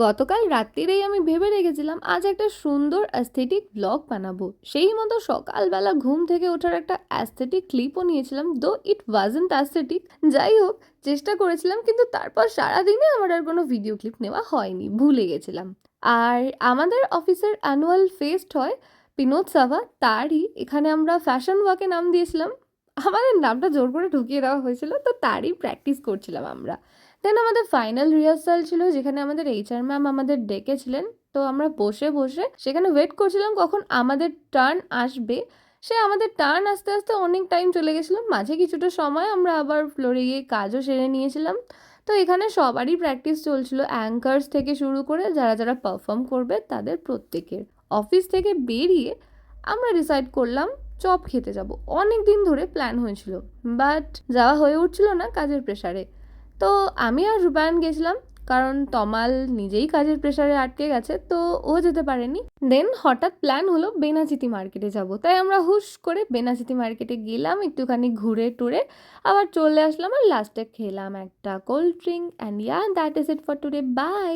গতকাল রাত্রিরেই আমি ভেবে রেখেছিলাম আজ একটা সুন্দর অ্যাস্থেটিক ব্লগ বানাবো। সেই মতো সকালবেলা ঘুম থেকে ওঠার একটা অ্যাস্থেটিক ক্লিপও নিয়েছিলাম, দো ইট ওয়াজন্ট অ্যাস্থেটিক। যাই হোক, চেষ্টা করেছিলাম, কিন্তু তারপর সারাদিনে আমার আর কোনো ভিডিও ক্লিপ নেওয়া হয়নি, ভুলে গেছিলাম। আর আমাদের অফিসের অ্যানুয়াল ফেস্ট হয় পিনোৎসভা, তারই এখানে আমরা ফ্যাশন ওয়াকে নাম দিয়েছিলাম। আমাদের নামটা জোর করে ঢুকিয়ে দেওয়া হয়েছিল, তো তারই প্র্যাকটিস করছিলাম আমরা। দেন আমাদের ফাইনাল রিহার্সাল ছিল, যেখানে আমাদের এইচআর ম্যাম আমাদের ডেকেছিলেন। তো আমরা বসে বসে সেখানে ওয়েট করছিলাম কখন আমাদের টার্ন আসবে। সে আমাদের টার্ন আসতে আসতে অনেক টাইম চলে গেছিলাম, মাঝে কিছুটা সময় আমরা আবার ফ্লোরে গিয়ে কাজও সেরে নিয়েছিলাম। তো এখানে সবারই প্র্যাকটিস চলছিল, অ্যাঙ্কার্স থেকে শুরু করে যারা যারা পারফর্ম করবে তাদের প্রত্যেকের। অফিস থেকে বেরিয়ে আমরা ডিসাইড করলাম চপ খেতে যাব। অনেক দিন ধরে প্ল্যান হয়েছিল, বাট যাওয়া হয়ে উঠছিল না কাজের প্রেশারে। তো আমি আর রূপায়ণ গেছিলাম, কারণ তমাল নিজেই কাজের প্রেশারে আটকে গেছে, তো ও যেতে পারেনি। দেন হঠাৎ প্ল্যান হলো বেনাচিতি মার্কেটে যাব, তাই আমরা হুশ করে বেনাচিতি মার্কেটে গেলাম, একটুখানি ঘুরে টুরে আবার চলে আসলাম, আর লাস্টে খেলাম একটা cold drink. And yeah, that is it for today, by.